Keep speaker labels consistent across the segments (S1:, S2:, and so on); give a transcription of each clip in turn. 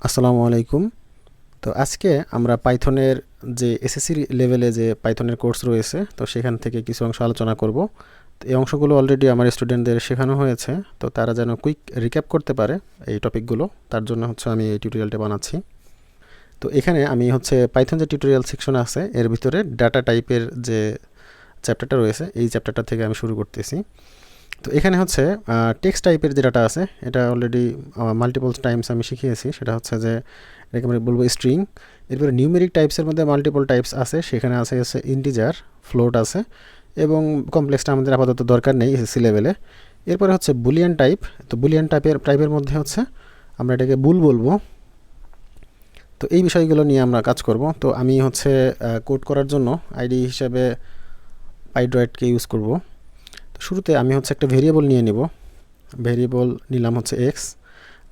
S1: আসসালামু আলাইকুম। তো আজকে আমরা পাইথনের যে এসএসসি লেভেলে যে পাইথনের কোর্স রয়েছে তো সেখান থেকে কিছু অংশ আলোচনা করব। তো এই অংশগুলো অলরেডি আমার স্টুডেন্টদের শেখানো হয়েছে, তো তারা যেন কুইক রিক্যাপ করতে পারে এই টপিকগুলো, তার জন্য আমি এই টিউটোরিয়ালটা বানাচ্ছি। তো এখানে আমি পাইথন যে টিউটোরিয়াল সেকশন আছে এর ভিতরে ডাটা টাইপের যে চ্যাপ্টারটা রয়েছে এই চ্যাপ্টারটা থেকে আমি শুরু করতেছি। তো এখানে টেক্সট টাইপের যে ডাটা আছে এটা অলরেডি মাল্টিপল টাইমস আমি শিখিয়েছি। সেটা যে এটাকে আমরা বলবো স্ট্রিং। এরপরে নিউমেরিক টাইপসের মধ্যে মাল্টিপল টাইপস আছে, সেখানে আছে ইন্টিজার, ফ্লোট আছে, এবং কমপ্লেক্সটা আমাদের আপাতত দরকার নেই এসএসসি লেভেলে। এরপরে বুলিয়ান টাইপ। তো বুলিয়ান টাইপের মধ্যে আমরা এটাকে বুল বলবো। তো এই বিষয়গুলো নিয়ে আমরা কাজ করব। তো আমি কোড করার জন্য আইডি হিসাবে পাইড্রয়েডকে ইউজ করব। তো শুরুতে আমি একটা ভেরিয়েবল নিয়ে নিব। ভেরিয়েবল নিলাম এক্স।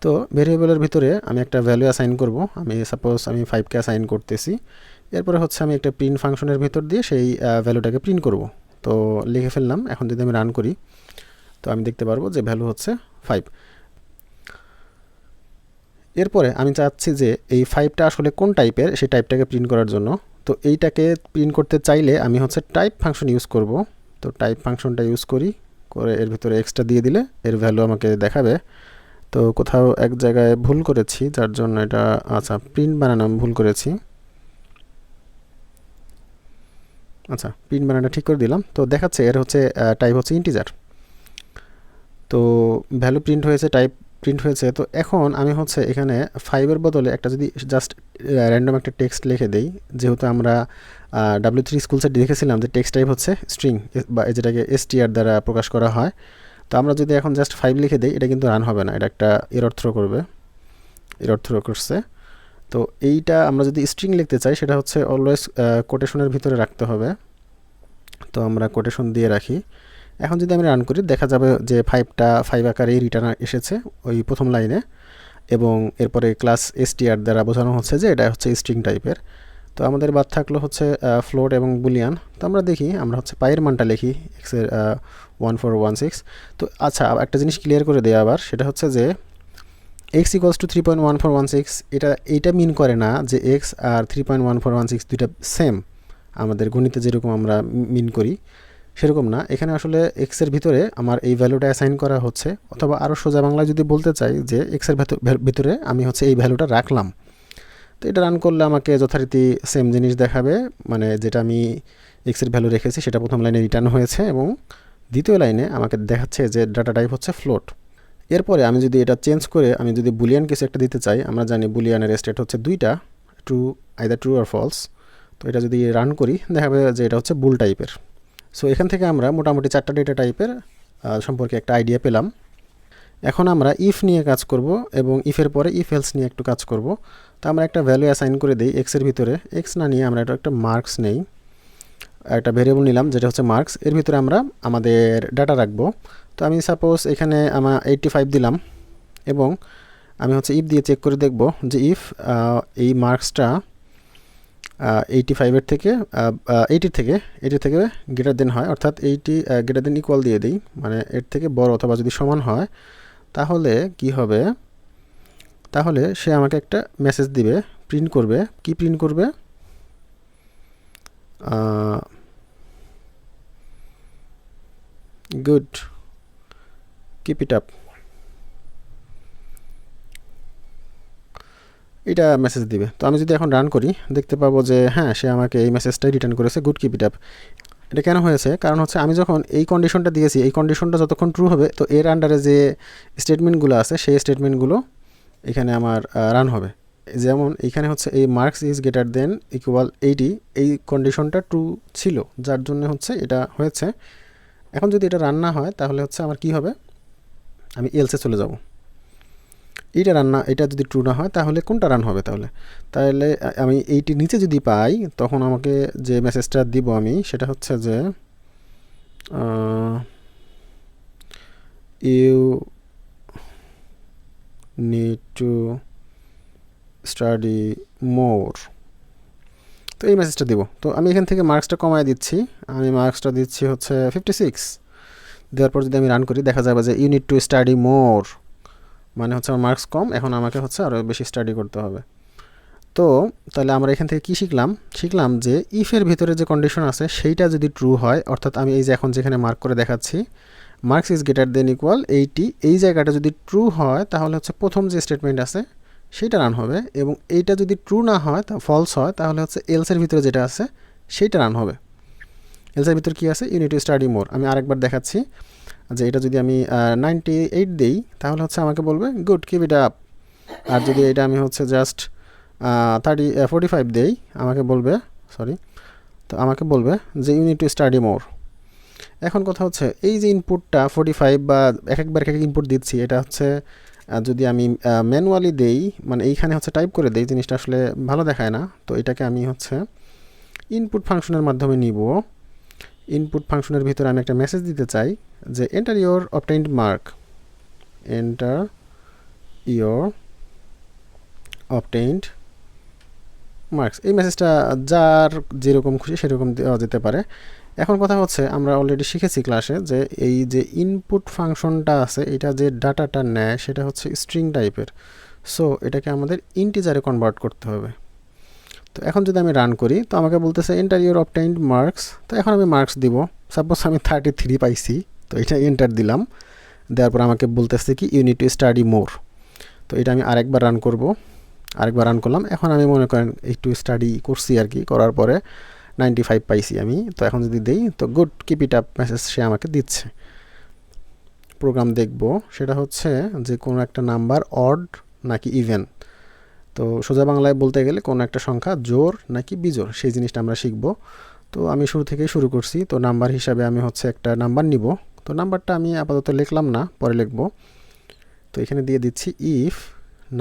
S1: তো ভেরিয়েবলের ভিতরে আমি একটা ভ্যালু অ্যাসাইন করব। আমি সাপোজ আমি 5কে অ্যাসাইন করতেছি। এরপরে আমি একটা প্রিন্ট ফাংশনের ভিতর দিয়ে সেই ভ্যালুটাকে প্রিন্ট করব। তো লিখে ফেললাম। এখন যদি আমি রান করি তো আমি দেখতে পারবো যে ভ্যালু 5। এরপরে আমি চাচ্ছি যে এই 5টা আসলে কোন টাইপের সেই টাইপটাকে প্রিন্ট করার জন্য। তো এইটাকে প্রিন্ট করতে চাইলে আমি টাইপ ফাংশন ইউজ করব। তো টাইপ ফাংশনটা ইউজ করে এর ভিতরে এক্সটা দিয়ে দিলে এর ভ্যালু আমাকে দেখাবে। তো কোথাও এক জায়গায় ভুল করেছি, যার জন্য এটা প্রিন্ট বানানো আমি ভুল করেছি। প্রিন্ট বানানোটা ঠিক করে দিলাম। তো দেখাচ্ছে এর টাইপ ইন্টিজার। তো ভ্যালু প্রিন্ট হয়েছে, টাইপ প্রিন্ট হয়েছে। তো এখন আমি এখানে 5-এর বদলে একটা যদি জাস্ট র্যান্ডম একটা টেক্সট লিখে দেই, যেহেতু আমরা W3 স্কুলসে দেখেছিলাম যে টেক্সট টাইপ স্ট্রিং বা যেটাকে str দ্বারা প্রকাশ করা হয়। তো আমরা যদি এখন জাস্ট 5 লিখে দিই এটা কিন্তু রান হবে না, এটা একটা এরর থ্রো করবে। এরর থ্রো করছে। তো এইটা আমরা যদি স্ট্রিং লিখতে চাই সেটা অলওয়েজ কোটেশনের ভিতরে রাখতে হবে। তো আমরা কোটেশন দিয়ে রাখি। এখন যদি আমি রান করি দেখা যাবে যে 5টা 5 আকারেই রিটার্ন এসেছে ওই প্রথম লাইনে, এবং এরপরে ক্লাস str দ্বারা বোঝানো হচ্ছে যে এটা স্ট্রিং টাইপের। তো আমাদের বাদ থাকলো ফ্লোট এবং বুলিয়ান। তো আমরা দেখি, আমরা পাইয়ের মানটা লিখি এক্সের 1416। তো একটা জিনিস ক্লিয়ার করে দেয় আবার, সেটা যে x ইকুয়ালস টু 3.1416 এইটা মিন করে না যে x আর 3.1416 দুইটা সেম। আমাদের গণিতে যেরকম আমরা মিন করি সেরকম না, এখানে আসলে x এর ভিতরে আমার এই ভ্যালুটা অ্যাসাইন করা হচ্ছে, অথবা আরও সোজা বাংলায় যদি বলতে চাই যে x এর ভিতরে আমি এই ভ্যালুটা রাখলাম। তো এটা রান করলে আমাকে যথারীতি সেম জিনিস দেখাবে, মানে যেটা আমি x এর ভ্যালু রেখেছি সেটা প্রথম লাইনে রিটার্ন হয়েছে, এবং দ্বিতীয় লাইনে আমাকে দেখাচ্ছে যে ডাটা টাইপ ফ্লোট। এরপরে আমি যদি এটা চেঞ্জ করে আমি যদি বুলিয়ান কিছু একটা দিতে চাই, আমরা জানি বুলিয়ানের স্টেট দুইটা, ট্রু, আইদার ট্রু আর ফলস। তো এটা যদি রান করি দেখাবে যে এটা বুল টাইপের। সো এখান থেকে আমরা মোটামুটি 4টা ডেটা টাইপের সম্পর্কে একটা আইডিয়া পেলাম। এখন আমরা ইফ নিয়ে কাজ করব, এবং ইফের পরে ইফ এলস নিয়ে একটু কাজ করব। তো আমরা একটা ভ্যালু অ্যাসাইন করে দিই এক্সের ভিতরে। এক্স না নিয়ে আমরা এটা একটা মার্কস নেই, একটা ভেরিয়েবল নিলাম যেটা মার্কস। এর ভিতরে আমরা আমাদের ডাটা রাখবো। তো আমি সাপোজ এখানে আমার 85 দিলাম, এবং আমি ইফ দিয়ে চেক করে দেখব যে ইফ এই মার্কসটা 85-এর থেকে 80 থেকে গ্রেটার দেন হয়, অর্থাৎ 80 গ্রেটার দেন ইকুয়াল দিয়ে দিই, মানে এর থেকে বড় অথবা যদি সমান হয়, তাহলে কি হবে, তাহলে সে আমাকে একটা মেসেজ দিবে, প্রিন্ট করবে। কি প্রিন্ট করবে? গুড, কিপ ইট আপ, এটা মেসেজ দিবে। তো আমি যদি এখন রান করি দেখতে পাবো যে হ্যাঁ, সে আমাকে এই মেসেজটাই রিটার্ন করেছে, গুড, কিপ ইট আপ। এটা কেন হয়েছে? কারণ আমি যখন এই কন্ডিশনটা দিয়েছি, এই কন্ডিশনটা যতক্ষণ ট্রু হবে তো এর আন্ডারে যে স্টেটমেন্টগুলো আছে সেই স্টেটমেন্টগুলো এখানে আমার রান হবে। যেমন এইখানে এই marks is greater than equal 80, এই কন্ডিশনটা ট্রু ছিল, যার জন্য এটা হয়েছে। এখন যদি এটা রান না হয় তাহলে আমার কি হবে, আমি এলসে চলে যাব। এটা যদি ট্রু না হয় তাহলে কোনটা রান হবে? তাহলে আমি এইটির নিচে যদি পাই তখন আমাকে যে মেসেজটা দিব আমি সেটা যে you need to study more. তো এই মেসেজটা দিব। তো আমি এখান থেকে মার্কসটা কমায় দিচ্ছি, আমি মার্কসটা দিচ্ছি 56। দেওয়ার পর যদি আমি রান করি দেখা যাবে যে you need to study more, মানে হচ্ছে আমার মার্কস কম, এখন আমাকে হচ্ছে আরও বেশি স্টাডি করতে হবে। তো তাহলে আমরা এখান থেকে কি শিখলাম যে ইফের ভিতরে যে কন্ডিশন আছে সেইটা যদি ট্রু হয়, অর্থাৎ আমি এই যে এখন যেখানে মার্ক করে দেখাচ্ছি marks is greater than equal 80, এই জায়গাটা যদি ট্রু হয় তাহলে হচ্ছে প্রথম যে স্টেটমেন্ট আছে সেইটা রান হবে, এবং এইটা যদি ট্রু না হয়, ফলস হয়, তাহলে হচ্ছে এলসের ভিতরে যেটা আছে সেইটা রান হবে। এলসের ভিতরে কী আছে, you need to study more. আমি আরেকবার দেখাচ্ছি যে এটা যদি আমি 98 দিই তাহলে হচ্ছে আমাকে বলবে গুড, কিপ ইট আপ। আর যদি এটা আমি হচ্ছে জাস্ট 45 দেই, আমাকে বলবে আমাকে বলবে যে you need to study more. এখন কথা হচ্ছে এই যে ইনপুটটা 45 বা একবার এক ইনপুট দিচ্ছি, এটা হচ্ছে যদি আমি ম্যানুয়ালি দেই, মানে এইখানে হচ্ছে টাইপ করে দেই, জিনিসটা আসলে ভালো দেখায় না। তো এটাকে আমি হচ্ছে ইনপুট ফাংশনের মাধ্যমে নিব। ইনপুট ফাংশনের ভিতরে আমি একটা মেসেজ দিতে চাই যে enter your obtained mark, enter your obtained marks. এই মেসেজটা যার যেরকম খুশি সেরকম দেওয়া যেতে পারে। এখন কথা হচ্ছে আমরা অলরেডি শিখেছি ক্লাসে যে এই যে ইনপুট ফাংশনটা আছে, এটা যে ডাটাটা নেয় সেটা হচ্ছে স্ট্রিং টাইপের। সো এটাকে আমাদের ইন্টিজারে কনভার্ট করতে হবে। তো এখন যদি আমি রান করি তো আমাকে বলতেছে এন্টার ইওর অবটেইনড মার্কস। তো এখন আমি মার্কস দিব, সাপোজ আমি 33 পাইছি, তো এটা এন্টার দিলাম। দেওয়ার পর আমাকে বলতেছে কি you need to study more. তো এটা আমি আরেকবার রান করলাম। এখন আমি মনে করেন একটু স্টাডি করছি আর কি, করার পরে 95 পাইছি আমি। তো এখন যদি দেই তো good, keep it up message সে আমাকে দিচ্ছে। প্রোগ্রাম দেখব সেটা হচ্ছে যে কোনো একটা নাম্বার অড নাকি ইভেন। তো সোজা বাংলায় বলতে গেলে কোনো একটা সংখ্যা জোড় নাকি বিজোড় সেই জিনিসটা আমরা শিখব। তো আমি শুরু করছি। তো নাম্বার হিসাবে আমি হচ্ছে একটা নাম্বার নিব। তো নাম্বারটা আমি আপাতত লিখলাম না, পরে লিখব। তো এখানে দিয়ে দিচ্ছি ইফ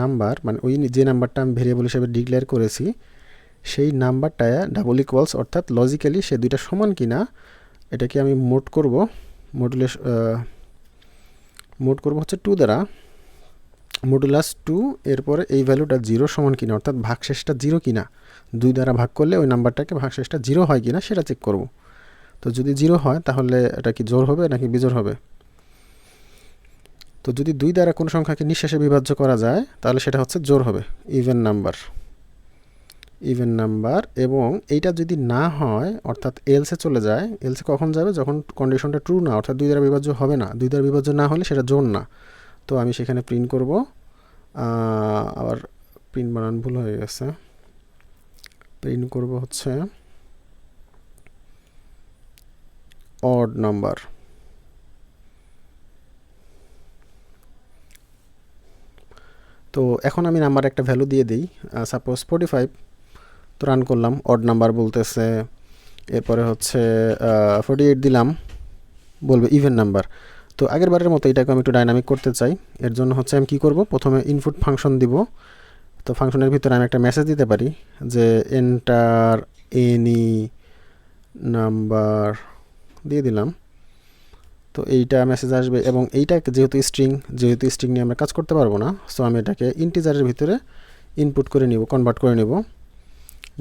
S1: নাম্বার, মানে ওই যে নাম্বারটা আমি ভেরিয়েবল হিসেবে ডিক্লেয়ার করেছি সেই নাম্বারটা ডাবল ইকুয়ালস, অর্থাৎ লজিক্যালি সে দুইটা সমান কিনা এটাকে আমি মোড করব হচ্ছে 2 দ্বারা, মডুলাস 2, এরপরে এই ভ্যালুটা 0 সমান কিনা, অর্থাৎ ভাগশেষটা 0 কিনা। 2 দ্বারা ভাগ করলে ওই নাম্বারটাকে ভাগশেষটা 0 হয় কিনা সেটা চেক করব। তো যদি 0 হয় তাহলে এটা কি জোড় হবে নাকি বিজোড় হবে। তো যদি 2 দ্বারা কোনো সংখ্যাকে নিঃশেষে বিভাজ্য করা যায় তাহলে সেটা হচ্ছে জোড় হবে, ইভেন নাম্বার। এবং এইটা যদি না হয়, অর্থাৎ এলসে চলে যায়। এলসে কখন যাবে, যখন কন্ডিশনটা ট্রু না, অর্থাৎ 2 দ্বারা বিভাজ্য হবে না। 2 দ্বারা বিভাজ্য না হলে সেটা জোড় না। তো আমি সেখানে প্রিন্ট করব, আবার প্রিন্ট বানান ভুল হয়ে গেছে, প্রিন্ট করব হচ্ছে অড নাম্বার। তো এখন আমি নাম্বার একটা ভ্যালু দিয়ে দিই, সাপোজ 45। তো রান করলাম, অড নাম্বার বলতেছে। এরপরে হচ্ছে 48 দিলাম, বলবে ইভেন নাম্বার। তো আগের বারের মতো এটাকে আমি একটু ডাইনামিক করতে চাই। এর জন্য হচ্ছে আমি কি করব, প্রথমে ইনপুট ফাংশন দিব। তো ফাংশনের ভিতরে আমি একটা মেসেজ দিতে পারি যে এন্টার এনি নাম্বার দিয়ে দিলাম। তো এইটা মেসেজ আসবে, এবং এইটা যেহেতু স্ট্রিং নিয়ে আমরা কাজ করতে পারবো না, সো আমি এটাকে ইন্টিজারের ভিতরে ইনপুট করে নিব, কনভার্ট করে নেব।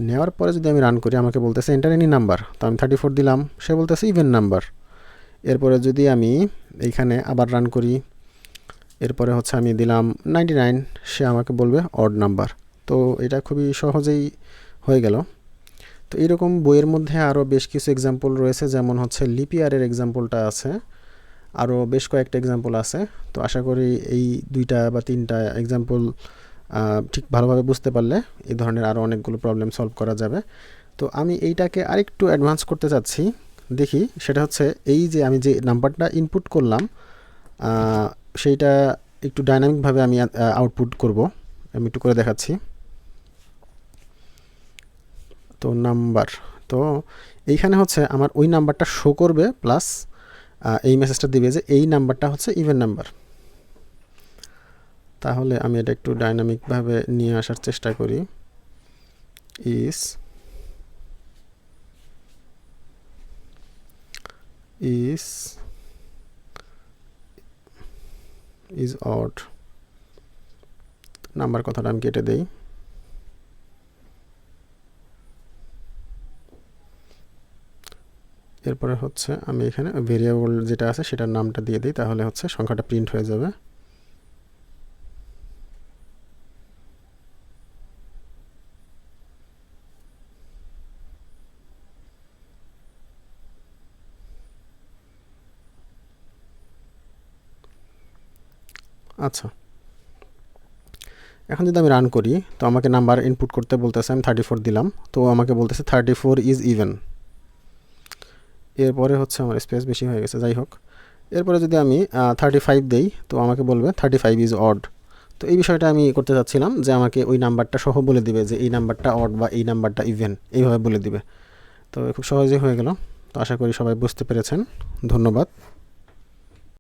S1: নেওয়ার পরে যদি আমি রান করি আমাকে বলতেছে এন্টার এনি নাম্বার। তো আমি 34 দিলাম, সে বলতেছে ইভেন নাম্বার। এরপরে যদি আমি এইখানে আবার রান করি, এরপরে হচ্ছে আমি দিলাম 99, সে আমাকে বলবে অড নাম্বার। তো এটা খুবই সহজেই হয়ে গেল। তো এরকম বইয়ের মধ্যে আরও বেশ কিছু এক্সাম্পল রয়েছে, যেমন হচ্ছে লিপিয়ারের এক্সাম্পলটা আছে, আরও বেশ কয়েকটা এক্সাম্পল আছে। তো আশা করি এই 2টা বা 3টা এক্সাম্পল ঠিক ভালোভাবে বুঝতে পারলে এই ধরনের আরও অনেকগুলো প্রবলেম সলভ করা যাবে। তো আমি এইটাকে আরেকটু অ্যাডভান্স করতে চাচ্ছি, দেখি সেটা হচ্ছে এই যে আমি যে নাম্বারটা ইনপুট করলাম সেইটা একটু ডাইনামিকভাবে আমি আউটপুট করব। আমি একটু করে দেখাচ্ছি। তো নাম্বার, তো এইখানে হচ্ছে আমার ওই নাম্বারটা শো করবে, প্লাস এই মেসেজটা দিবে যে এই নাম্বারটা হচ্ছে ইভেন নাম্বার। তাহলে আমি এটা একটু ডাইনামিকভাবে নিয়ে আসার চেষ্টা করি। ইজ অড, নাম্বার কথাটা আমি কেটে দেই। এরপরে হচ্ছে আমি এখানে ভেরিয়েবল যেটা আছে সেটার নামটা দিয়ে দিই, তাহলে হচ্ছে সংখ্যাটা প্রিন্ট হয়ে যাবে। আচ্ছা, এখন যদি আমি রান করি তো আমাকে নাম্বার ইনপুট করতে বলতেছে, আমি 34 দিলাম, তো আমাকে বলতেছে 34 ইজ ইভেন। এরপরে হচ্ছে আমার স্পেস বেশি হয়ে গেছে, যাই হোক। এরপরে যদি আমি 35 দেই তো আমাকে বলবে 35 ইজ অড। তো এই বিষয়টা আমি করতে চাচ্ছিলাম যে আমাকে ওই নাম্বারটা সহ বলে দিবে যে এই নাম্বারটা অড বা এই নাম্বারটা ইভেন, এইভাবে বলে দিবে। তো খুব সহজেই হয়ে গেল। তো আশা করি সবাই বুঝতে পেরেছেন। ধন্যবাদ।